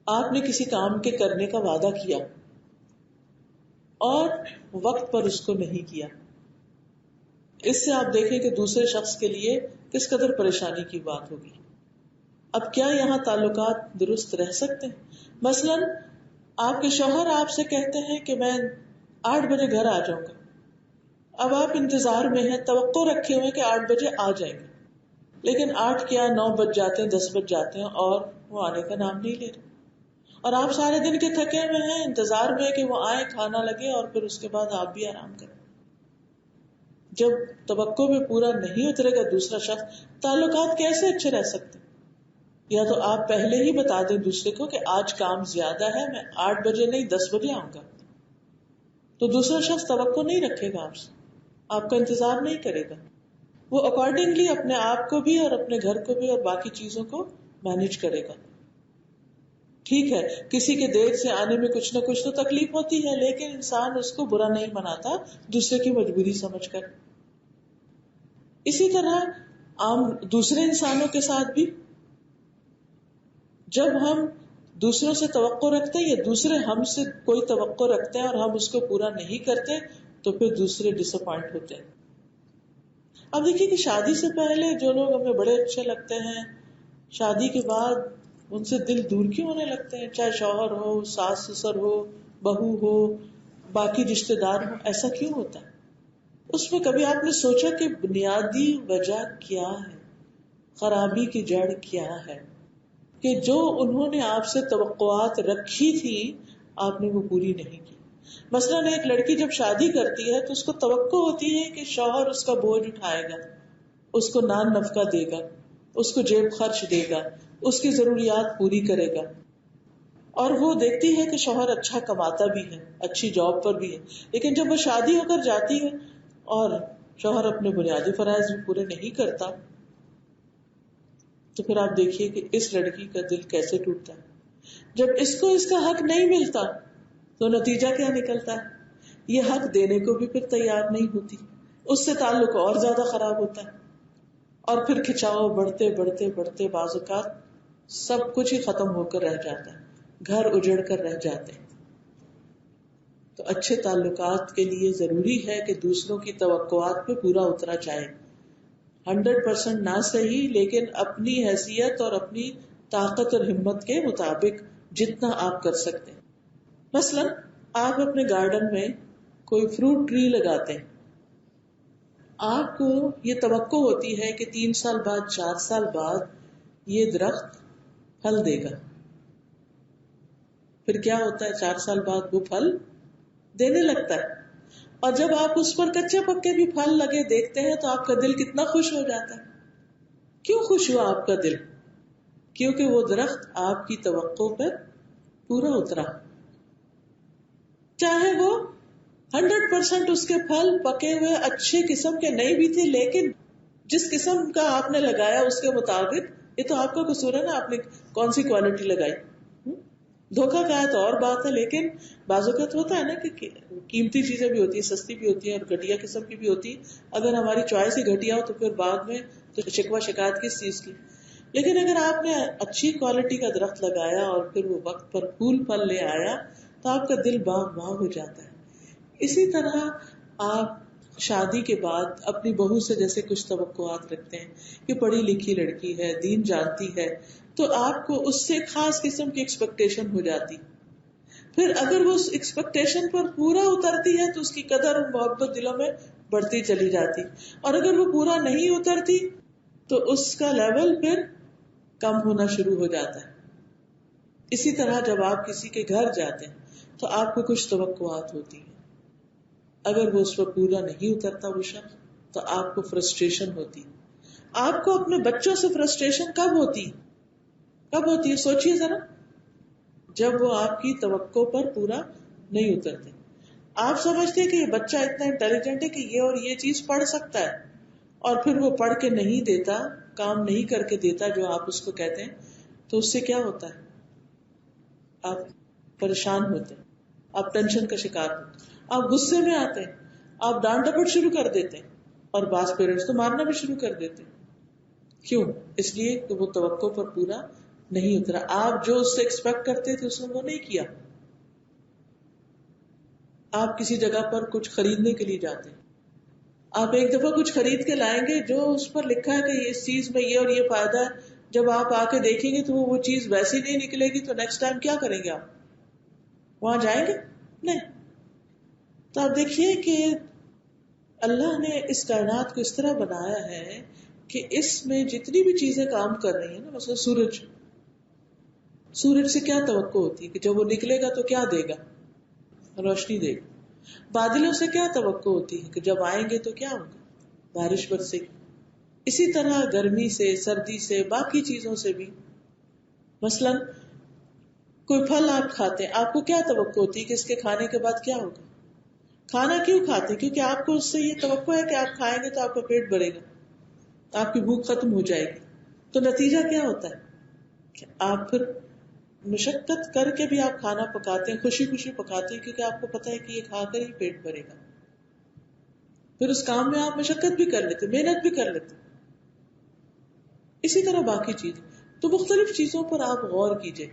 آپ نے کسی کام کے کرنے کا وعدہ کیا اور وقت پر اس کو نہیں کیا، اس سے آپ دیکھیں کہ دوسرے شخص کے لیے کس قدر پریشانی کی بات ہوگی. اب کیا یہاں تعلقات درست رہ سکتے ہیں؟ مثلا آپ کے شوہر آپ سے کہتے ہیں کہ میں 8 بجے گھر آ جاؤں گا. اب آپ انتظار میں ہیں، توقع رکھے ہوئے کہ 8 بجے آ جائیں گے، لیکن 8 کیا 9 بج جاتے ہیں، 10 بج جاتے ہیں اور وہ آنے کا نام نہیں لے رہے. اور آپ سارے دن کے تھکے ہوئے ہیں، انتظار میں کہ وہ آئے، کھانا لگے اور پھر اس کے بعد آپ بھی آرام کریں. جب توقع میں پورا نہیں اترے گا دوسرا شخص، تعلقات کیسے اچھے رہ سکتے؟ یا تو آپ پہلے ہی بتا دیں دوسرے کو کہ آج کام زیادہ ہے، میں 8 بجے نہیں 10 بجے آؤں گا، تو دوسرا شخص توقع نہیں رکھے گا آپ سے، آپ کا انتظار نہیں کرے گا. وہ اکارڈنگلی اپنے آپ کو بھی اور اپنے گھر کو بھی اور باقی چیزوں کو مینج کرے گا. ٹھیک ہے، کسی کے دیر سے آنے میں کچھ نہ کچھ تو تکلیف ہوتی ہے، لیکن انسان اس کو برا نہیں مناتا دوسرے کی مجبوری سمجھ کر. اسی طرح عام دوسرے انسانوں کے ساتھ بھی جب ہم دوسروں سے توقع رکھتے ہیں یا دوسرے ہم سے کوئی توقع رکھتے ہیں اور ہم اس کو پورا نہیں کرتے تو پھر دوسرے ڈس اپوائنٹ ہوتے ہیں. اب دیکھیے کہ شادی سے پہلے جو لوگ ہمیں بڑے اچھے لگتے ہیں، شادی کے بعد ان سے دل دور کیوں ہونے لگتے ہیں؟ چاہے شوہر ہو، ساس سسر ہو، بہو ہو، باقی رشتے دار ہو، ایسا کیوں ہوتا ہے؟ اس میں کبھی آپ نے سوچا کہ بنیادی وجہ کیا ہے؟ خرابی کی جڑ کیا ہے؟ کہ جو انہوں نے آپ سے توقعات رکھی تھی آپ نے وہ پوری نہیں کی. مثلا ایک لڑکی جب شادی کرتی ہے تو اس کو توقع ہوتی ہے کہ شوہر اس کا بوجھ اٹھائے گا، اس کو نان نفقہ دے گا، اس کو جیب خرچ دے گا، اس کی ضروریات پوری کرے گا. اور وہ دیکھتی ہے کہ شوہر اچھا کماتا بھی ہے، اچھی جاب پر بھی ہے، لیکن جب وہ شادی ہو کر جاتی ہے اور شوہر اپنے بنیادی فرائض بھی پورے نہیں کرتا تو پھر آپ دیکھیے کہ اس لڑکی کا دل کیسے ٹوٹتا ہے. جب اس کو اس کا حق نہیں ملتا تو نتیجہ کیا نکلتا ہے؟ یہ حق دینے کو بھی پھر تیار نہیں ہوتی، اس سے تعلق اور زیادہ خراب ہوتا ہے، اور پھر کھچاؤ بڑھتے بڑھتے بڑھتے بعض اوقات سب کچھ ہی ختم ہو کر رہ جاتا ہے، گھر اجڑ کر رہ جاتے ہیں. تو اچھے تعلقات کے لیے ضروری ہے کہ دوسروں کی توقعات پہ پورا اترا جائے. 100% نہ صحیح، لیکن اپنی حیثیت اور اپنی طاقت اور ہمت کے مطابق جتنا آپ کر سکتے ہیں. مثلا آپ اپنے گارڈن میں کوئی فروٹ ٹری لگاتے ہیں، آپ کو یہ توقع ہوتی ہے کہ 3 سال بعد 4 سال بعد یہ درخت پھل دے گا. پھر کیا ہوتا ہے؟ 4 سال بعد وہ پھل دینے لگتا ہے، اور جب آپ اس پر کچے پکے بھی پھل لگے دیکھتے ہیں تو آپ کا دل کتنا خوش ہو جاتا ہے. کیوں خوش ہوا آپ کا دل؟ کیونکہ وہ درخت آپ کی توقع پر پورا اترا. چاہے وہ 100% اس کے پھل پکے ہوئے اچھے قسم کے نہیں بھی تھے، لیکن جس قسم کا آپ نے لگایا اس کے مطابق، یہ تو آپ کا قصور ہے نا، آپ نے کون سی کوالٹی لگائی. دھوکہ کھایا تو اور بات ہے، لیکن بعض اوقات ہوتا ہے نا کہ قیمتی چیزیں بھی ہوتی ہیں، سستی بھی ہوتی ہیں اور گھٹیا قسم کی بھی ہوتی ہے. اگر ہماری چوائس ہی گھٹیا ہو تو پھر بعد میں تو شکوہ شکایت کس چیز کی. لیکن اگر آپ نے اچھی کوالٹی کا درخت لگایا اور پھر وہ وقت پر پھول پھل لے آیا تو آپ کا دل باغ باغ ہو جاتا ہے. اسی طرح آپ شادی کے بعد اپنی بہو سے جیسے کچھ توقعات رکھتے ہیں کہ پڑھی لکھی لڑکی ہے، دین جانتی ہے، تو آپ کو اس سے خاص قسم کی ایکسپیکٹیشن ہو جاتی. پھر اگر وہ اس ایکسپیکٹیشن پر پورا اترتی ہے تو اس کی قدر اور محبت دلوں میں بڑھتی چلی جاتی، اور اگر وہ پورا نہیں اترتی تو اس کا لیول پھر کم ہونا شروع ہو جاتا ہے. اسی طرح جب آپ کسی کے گھر جاتے ہیں تو آپ کو کچھ توقعات ہوتی ہیں، اگر وہ اس پر پورا نہیں اترتا وہ شخص تو آپ کو فرسٹریشن ہوتی. آپ کو اپنے بچوں سے فرسٹریشن کب ہوتی ہے سوچئے ذرا، جب وہ آپ کی توقع پر پورا نہیں اترتے. آپ سمجھتے ہیں کہ یہ بچہ اتنا انٹیلیجنٹ ہے کہ یہ اور یہ چیز پڑھ سکتا ہے، اور پھر وہ پڑھ کے نہیں دیتا، کام نہیں کر کے دیتا جو آپ اس کو کہتے ہیں، تو اس سے کیا ہوتا ہے؟ آپ پریشان ہوتے ہیں، آپ ٹینشن کا شکار ہوتے ہیں، آپ غصے میں آتے ہیں، آپ ڈانٹ ڈپٹ شروع کر دیتے ہیں، اور بعض پیرنٹس تو مارنا بھی شروع کر دیتے ہیں. کیوں؟ اس لیے کہ وہ توقع پر پورا نہیں اترا. آپ جو اس سے ایکسپیکٹ کرتے تھے اس نے وہ نہیں کیا. آپ کسی جگہ پر کچھ خریدنے کے لیے جاتے ہیں، آپ ایک دفعہ کچھ خرید کے لائیں گے جو اس پر لکھا ہے کہ اس چیز میں یہ اور یہ فائدہ ہے، جب آپ آ کے دیکھیں گے تو وہ چیز ویسی نہیں نکلے گی، تو نیکسٹ ٹائم کیا کریں گے؟ آپ وہاں جائیں گے نہیں. تو آپ دیکھیے کہ اللہ نے اس کائنات کو اس طرح بنایا ہے کہ اس میں جتنی بھی چیزیں کام کر رہی ہیں نا، مثلا سورج سے کیا توقع ہوتی ہے کہ جب وہ نکلے گا تو کیا دے گا؟ روشنی دے گا. بادلوں سے کیا توقع ہوتی ہے کہ جب آئیں گے تو کیا ہوگا؟ بارش برسے گی. اسی طرح گرمی سے، سردی سے، باقی چیزوں سے بھی. مثلا کوئی پھل آپ کھاتے ہیں، آپ کو کیا توقع ہوتی ہے کہ اس کے کھانے کے بعد کیا ہوگا؟ کھانا کیوں کھاتے ہیں؟ کیونکہ آپ کو اس سے یہ توقع ہے کہ آپ کھائیں گے تو آپ کا پیٹ بھرے گا، آپ کی بھوک ختم ہو جائے گی. تو نتیجہ کیا ہوتا ہے کہ آپ پھر مشقت کر کے بھی آپ کھانا پکاتے ہیں، خوشی خوشی پکاتے ہیں، کیونکہ آپ کو پتا ہے کہ یہ کھا کر ہی پیٹ بھرے گا. پھر اس کام میں آپ مشقت بھی کر لیتے، محنت بھی کر لیتے. اسی طرح باقی چیز، تو مختلف چیزوں پر آپ غور کیجئے.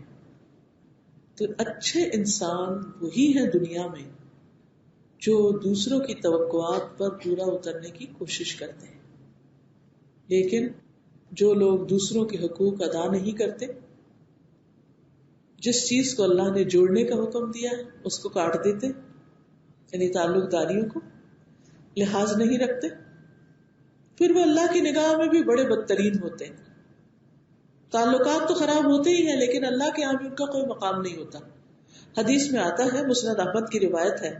تو اچھے انسان وہی ہیں دنیا میں جو دوسروں کی توقعات پر پورا اترنے کی کوشش کرتے ہیں. لیکن جو لوگ دوسروں کے حقوق ادا نہیں کرتے، جس چیز کو اللہ نے جوڑنے کا حکم دیا ہے اس کو کاٹ دیتے، یعنی تعلق داریوں کو لحاظ نہیں رکھتے، پھر وہ اللہ کی نگاہ میں بھی بڑے بدترین ہوتے ہیں. تعلقات تو خراب ہوتے ہی ہیں، لیکن اللہ کے یہاں بھی ان کا کوئی مقام نہیں ہوتا. حدیث میں آتا ہے، مسند احمد کی روایت ہے،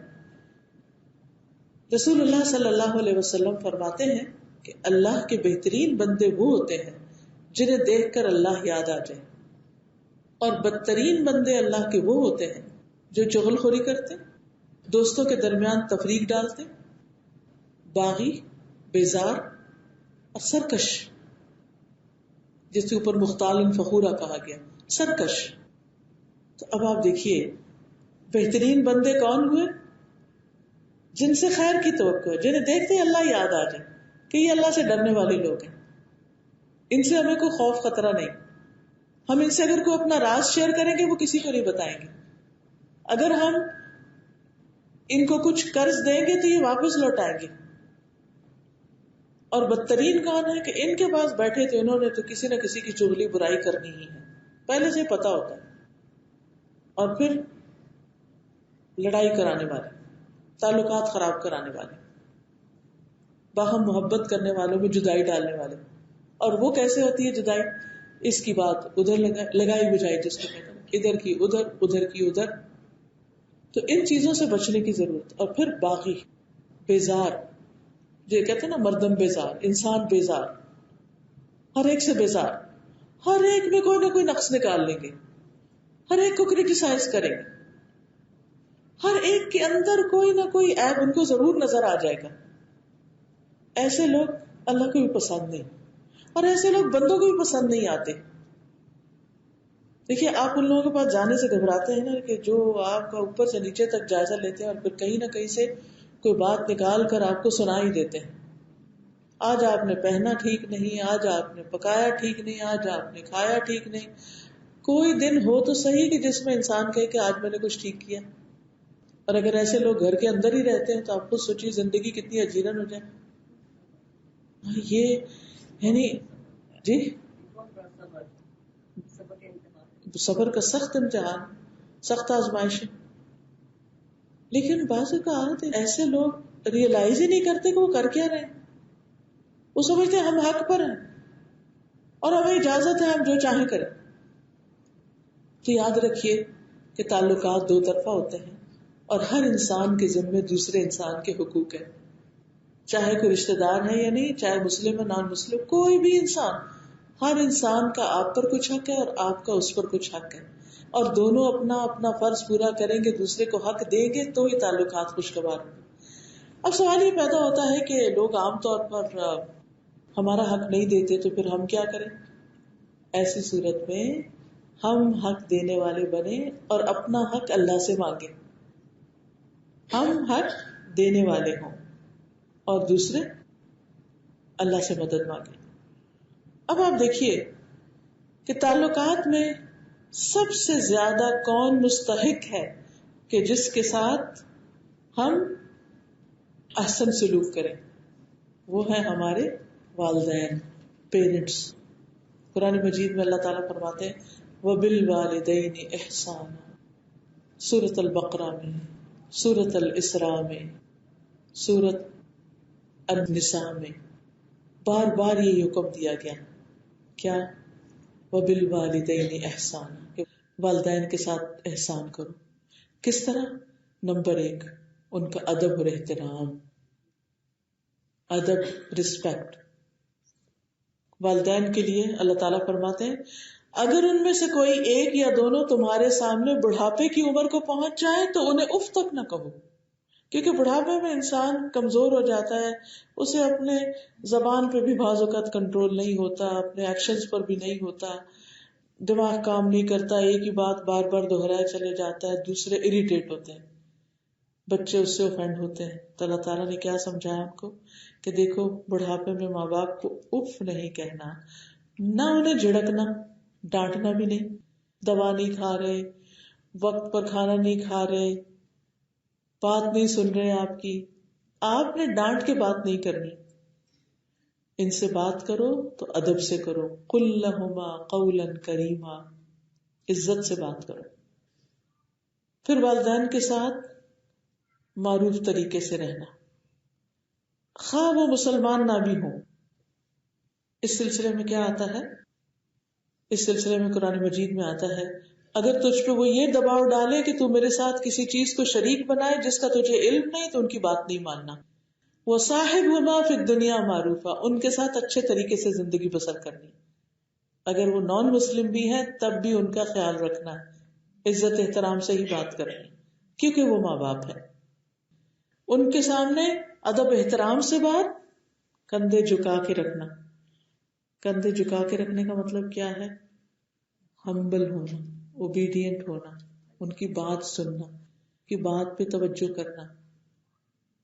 رسول اللہ صلی اللہ علیہ وسلم فرماتے ہیں کہ اللہ کے بہترین بندے وہ ہوتے ہیں جنہیں دیکھ کر اللہ یاد آ جائے، اور بدترین بندے اللہ کے وہ ہوتے ہیں جو چغل خوری کرتے، دوستوں کے درمیان تفریق ڈالتے، باغی، بیزار اور سرکش، جس کے اوپر مختال فخورا کہا گیا، سرکش. تو اب آپ دیکھیے بہترین بندے کون ہوئے؟ جن سے خیر کی توقع ہے، جنہیں دیکھتے ہی اللہ یاد آ جائے کہ یہ اللہ سے ڈرنے والے لوگ ہیں، ان سے ہمیں کوئی خوف خطرہ نہیں. ہم ان سے اگر کوئی اپنا راز شیئر کریں گے وہ کسی کو نہیں بتائیں گے. اگر ہم ان کو کچھ قرض دیں گے تو یہ واپس لوٹائیں گے. اور بدترین کون ہے کہ ان کے پاس بیٹھے تھے، انہوں نے تو کسی نہ کسی کی چغلی برائی کرنی ہی ہے، پہلے سے پتا ہوتا ہے. اور پھر لڑائی کرانے والے، تعلقات خراب کرانے والے، باہم محبت کرنے والوں میں جدائی ڈالنے والے. اور وہ کیسے ہوتی ہے جدائی؟ اس کی بات ادھر لگائی بجائی، جس کو کہتے ہیں ادھر کی ادھر، ادھر کی ادھر. تو ان چیزوں سے بچنے کی ضرورت. اور پھر باغی، بیزار، جو کہتے ہیں نا مردم بیزار، انسان بیزار، ہر ایک سے بیزار، ہر ایک میں کوئی نہ کوئی نقص نکال لیں گے، ہر ایک کو کرٹیسائز کریں گے، ہر ایک کے اندر کوئی نہ کوئی عیب ان کو ضرور نظر آ جائے گا. ایسے لوگ اللہ کو بھی پسند نہیں، اور ایسے لوگ بندوں کو بھی پسند نہیں آتے. دیکھیے آپ ان لوگوں کے پاس جانے سے گھبراتے ہیں نا کہ جو آپ کا اوپر سے نیچے تک جائزہ لیتے ہیں اور پھر کہیں نہ کہیں سے کوئی بات نکال کر آپ کو سنا ہی دیتے ہیں. آج آپ نے پہنا ٹھیک نہیں، آج آپ نے پکایا ٹھیک نہیں، آج آپ نے کھایا ٹھیک نہیں. کوئی دن ہو تو صحیح کہ جس میں انسان کہے کہ آج میں نے کچھ ٹھیک کیا. اور اگر ایسے لوگ گھر کے اندر ہی رہتے ہیں تو آپ خود سوچیے زندگی کتنی اجیرن ہو جائے. یہ یعنی جی صبر کا سخت امتحان، سخت آزمائش ہے. لیکن بعض اوقات ایسے لوگ ریئلائز ہی نہیں کرتے کہ وہ کر کیا رہے ہیں. وہ سمجھتے ہیں ہم حق پر ہیں اور ہمیں اجازت ہے ہم جو چاہیں کریں. تو یاد رکھیے کہ تعلقات دو طرفہ ہوتے ہیں اور ہر انسان کے ذمے دوسرے انسان کے حقوق ہیں. چاہے کوئی رشتہ دار ہے یا نہیں، چاہے مسلم ہے نان مسلم، کوئی بھی انسان، ہر انسان کا آپ پر کچھ حق ہے اور آپ کا اس پر کچھ حق ہے. اور دونوں اپنا اپنا فرض پورا کریں گے، دوسرے کو حق دیں گے تو ہی تعلقات خوشگوار ہوں گے. اب سوال یہ پیدا ہوتا ہے کہ لوگ عام طور پر ہمارا حق نہیں دیتے تو پھر ہم کیا کریں؟ ایسی صورت میں ہم حق دینے والے بنے اور اپنا حق اللہ سے مانگے. ہم حق دینے والے ہوں اور دوسرے اللہ سے مدد مانگے. اب آپ دیکھیے کہ تعلقات میں سب سے زیادہ کون مستحق ہے کہ جس کے ساتھ ہم احسن سلوک کریں؟ وہ ہے ہمارے والدین، پیرنٹس. قرآن مجید میں اللہ تعالیٰ فرماتے ہیں وَبِالْوَالِدَيْنِ إِحْسَانًا، سورۃ البقرہ میں، سورۃ الاسراء میں، سورۃ النساء میں بار بار یہ حکم دیا گیا. کیا؟ وَبِالْوَالِدَيْنِ إِحْسَانًا، کہ والدین کے ساتھ احسان کرو. کس طرح؟ نمبر 1، ان کا ادب اور احترام. ادب، رسپیکٹ. والدین کے لیے اللہ تعالیٰ فرماتے ہیں اگر ان میں سے کوئی ایک یا دونوں تمہارے سامنے بڑھاپے کی عمر کو پہنچ جائے تو انہیں اف تک نہ کہو، کیونکہ بڑھاپے میں انسان کمزور ہو جاتا ہے، اسے اپنے زبان پہ بھی بعض اوقات کنٹرول نہیں ہوتا، اپنے ایکشنز پر بھی نہیں ہوتا، دماغ کام نہیں کرتا، ایک ہی بات بار بار دہرائے چلے جاتا ہے، دوسرے اریٹیٹ ہوتے ہیں، بچے اس سے اوفینڈ ہوتے ہیں. تو اللہ تعالیٰ نے کیا سمجھایا ہم کو کہ دیکھو بڑھاپے میں ماں باپ کو اف نہیں کہنا، نہ انہیں جھڑکنا، ڈانٹنا بھی نہیں. دوا نہیں کھا رہے، وقت پر کھانا نہیں کھا رہے، بات نہیں سن رہے آپ کی، آپ نے ڈانٹ کے بات نہیں کرنی. ان سے بات کرو تو ادب سے کرو. قل لہما قولا کریما، عزت سے بات کرو. پھر والدین کے ساتھ معروف طریقے سے رہنا، خواہ وہ مسلمان نہ بھی ہوں. اس سلسلے میں کیا آتا ہے؟ اس سلسلے میں قرآن مجید میں آتا ہے اگر تجھ پہ وہ یہ دباؤ ڈالے کہ تو میرے ساتھ کسی چیز کو شریک بنائے جس کا تجھے علم نہیں تو ان کی بات نہیں ماننا. وہ صاحبہما فی الدنیا معروفا، ان کے ساتھ اچھے طریقے سے زندگی بسر کرنی. اگر وہ نان مسلم بھی ہیں تب بھی ان کا خیال رکھنا، عزت احترام سے ہی بات کرنی، کیونکہ وہ ماں باپ ہیں. ان کے سامنے ادب احترام سے بات، کندھے جھکا کے رکھنا. کندھے جھکا کے رکھنے کا مطلب کیا ہے؟ ہمبل ہونا، اوبیڈینٹ ہونا، ان کی بات سننا، کی بات پہ توجہ کرنا،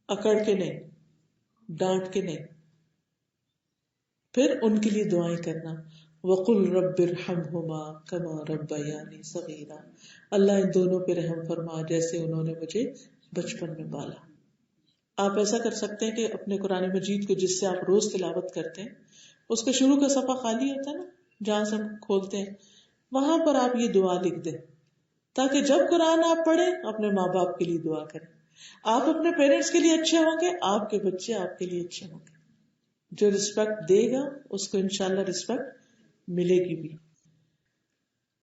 اکڑ کے نہیں، ڈانٹ کے نہیں. پھر ان کے لیے دعائیں کرنا. وَقُلْ رَبِّ ارْحَمْهُمَا كَمَا رَبَّيَانِي صَغِيرًا، اللہ ان دونوں پہ رحم فرما جیسے انہوں نے مجھے بچپن میں پالا. آپ ایسا کر سکتے ہیں کہ اپنے قرآن مجید کو جس سے آپ روز تلاوت کرتے ہیں اس کا شروع کا صفحہ خالی ہوتا ہے نا، جہاں سے ہم کھولتے ہیں، وہاں پر آپ یہ دعا لکھ دیں تاکہ جب قرآن آپ پڑھیں اپنے ماں باپ کے لیے دعا کریں. آپ اپنے پیرنٹس کے لیے اچھے ہوں گے، آپ کے بچے آپ کے لیے اچھے ہوں گے. جو رسپیکٹ دے گا اس کو انشاءاللہ رسپیکٹ ملے گی بھی.